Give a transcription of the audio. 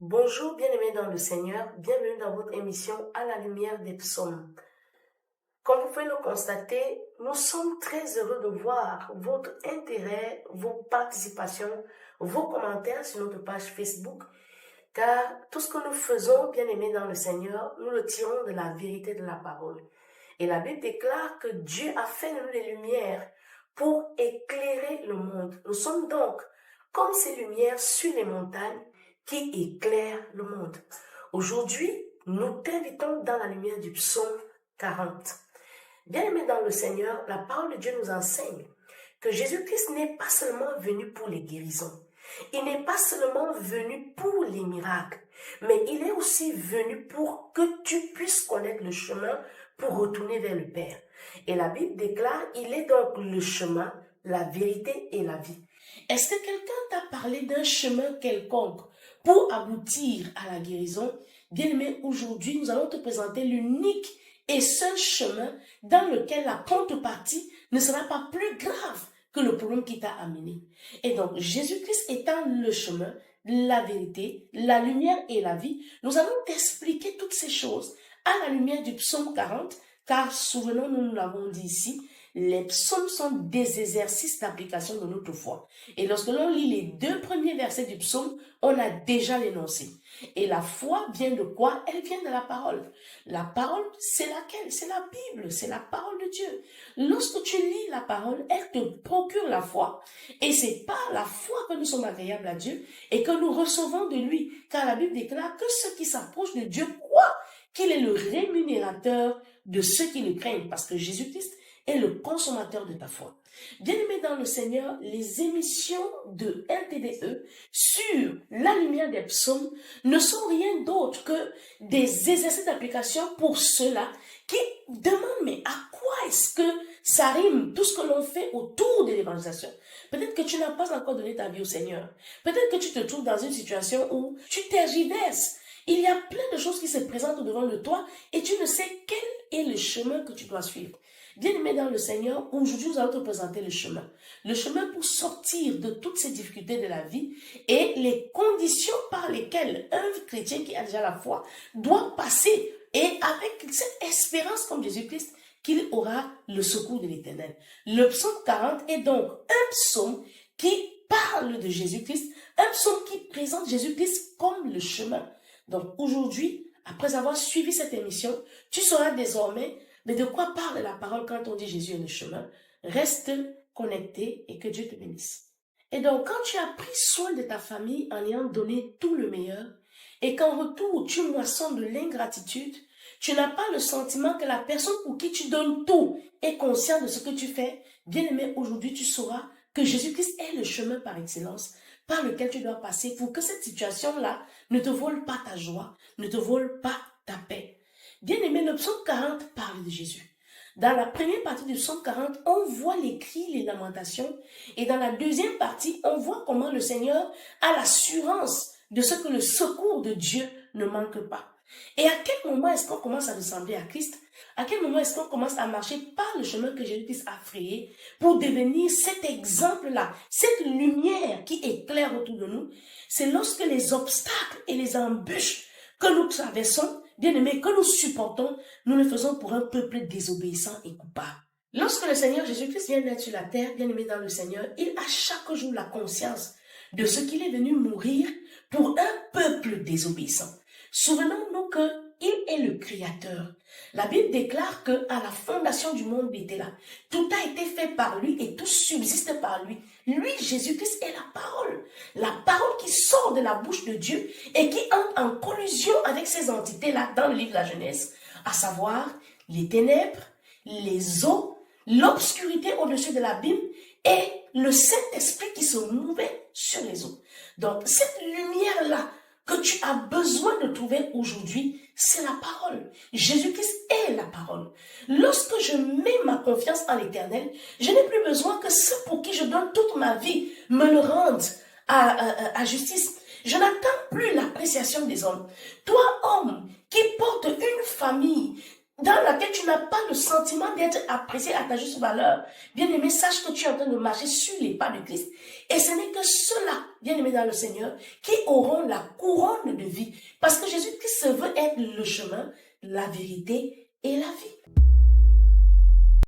Bonjour, bien-aimés dans le Seigneur, bienvenue dans votre émission À la lumière des psaumes. Comme vous pouvez le constater, nous sommes très heureux de voir votre intérêt, vos participations, vos commentaires sur notre page Facebook, car tout ce que nous faisons, bien-aimés dans le Seigneur, nous le tirons de la vérité de la parole. Et la Bible déclare que Dieu a fait de nous des lumières pour éclairer le monde. Nous sommes donc comme ces lumières sur les montagnes qui éclairent le monde. Aujourd'hui, nous t'invitons dans la lumière du psaume 40. Bien-aimés dans le Seigneur, la parole de Dieu nous enseigne que Jésus-Christ n'est pas seulement venu pour les guérisons. Il n'est pas seulement venu pour les miracles, mais il est aussi venu pour que tu puisses connaître le chemin pour retourner vers le Père. Et la Bible déclare, il est donc le chemin, la vérité et la vie. Est-ce que quelqu'un t'a parlé d'un chemin quelconque pour aboutir à la guérison? Bien-aimé, aujourd'hui, nous allons te présenter l'unique et seul chemin dans lequel la contrepartie ne sera pas plus grave que le problème qui t'a amené. Et donc, Jésus-Christ étant le chemin, la vérité, la lumière et la vie, nous allons t'expliquer toutes ces choses à la lumière du psaume 40, car souvenons-nous, nous l'avons dit ici, les psaumes sont des exercices d'application de notre foi. Et lorsque l'on lit les 2 premiers versets du psaume, on a déjà l'énoncé. Et la foi vient de quoi? Elle vient de la parole. La parole, c'est laquelle? C'est la Bible, c'est la parole de Dieu. Lorsque tu lis la parole, elle te procure la foi. Et c'est par la foi que nous sommes agréables à Dieu et que nous recevons de lui. Car la Bible déclare que ceux qui s'approchent de Dieu croient qu'il est le rémunérateur de ceux qui le craignent. Parce que Jésus-Christ est le consommateur de ta foi. Bien-aimés dans le Seigneur, les émissions de LTDE sur la lumière des psaumes ne sont rien d'autre que des exercices d'application pour ceux-là qui demandent mais à quoi est-ce que ça rime tout ce que l'on fait autour de l'évangélisation. Peut-être que tu n'as pas encore donné ta vie au Seigneur. Peut-être que tu te trouves dans une situation où tu tergiverses. Il y a plein de choses qui se présentent devant de toi et tu ne sais quel est le chemin que tu dois suivre. Bien-aimé dans le Seigneur, aujourd'hui nous allons te présenter le chemin. Le chemin pour sortir de toutes ces difficultés de la vie et les conditions par lesquelles un chrétien qui a déjà la foi doit passer et avec cette espérance comme Jésus-Christ qu'il aura le secours de l'Éternel. Le psaume 40 est donc un psaume qui parle de Jésus-Christ, un psaume qui présente Jésus-Christ comme le chemin. Donc aujourd'hui, après avoir suivi cette émission, tu sauras désormais mais de quoi parle la parole quand on dit Jésus est le chemin? Reste connecté et que Dieu te bénisse. Et donc, quand tu as pris soin de ta famille en ayant donné tout le meilleur, et qu'en retour tu moissonnes de l'ingratitude, tu n'as pas le sentiment que la personne pour qui tu donnes tout est consciente de ce que tu fais, bien aimé, aujourd'hui tu sauras que Jésus-Christ est le chemin par excellence par lequel tu dois passer pour que cette situation-là ne te vole pas ta joie, ne te vole pas ta paix. Bien-aimé, le psaume 40 parle de Jésus. Dans la première partie du psaume 40, on voit les cris, les lamentations. Et dans la deuxième partie, on voit comment le Seigneur a l'assurance de ce que le secours de Dieu ne manque pas. Et à quel moment est-ce qu'on commence à ressembler à Christ? À quel moment est-ce qu'on commence à marcher par le chemin que Jésus-Christ a frayé pour devenir cet exemple-là, cette lumière qui éclaire autour de nous? C'est lorsque les obstacles et les embûches que nous traversons, bien-aimés, que nous supportons, nous le faisons pour un peuple désobéissant et coupable. Lorsque le Seigneur Jésus-Christ vient d'être sur la terre, bien-aimé dans le Seigneur, il a chaque jour la conscience de ce qu'il est venu mourir pour un peuple désobéissant. Souvenons-nous qu'il est le Créateur. La Bible déclare qu'à la fondation du monde, il était là. Tout a été fait par lui et tout subsiste par lui. Lui, Jésus-Christ, est la parole. La parole qui sort de la bouche de Dieu et qui entre en collusion avec ces entités-là dans le livre de la Genèse, à savoir les ténèbres, les eaux, l'obscurité au-dessus de l'abîme et le Saint-Esprit qui se mouvait sur les eaux. Donc, cette lumière-là que tu as besoin de trouver aujourd'hui, c'est la parole. Jésus-Christ est la parole. Lorsque je mets ma confiance en l'Éternel, je n'ai plus besoin que ceux pour qui je donne toute ma vie me le rendent à justice. Je n'attends plus l'appréciation des hommes. Toi, homme, qui porte une famille dans laquelle laquelle tu n'as pas le sentiment d'être apprécié à ta juste valeur, bien-aimé, sache que tu es en train de marcher sur les pas de Christ. Et ce n'est que ceux-là, bien-aimés dans le Seigneur, qui auront la couronne de vie. Parce que Jésus-Christ veut être le chemin, la vérité et la vie.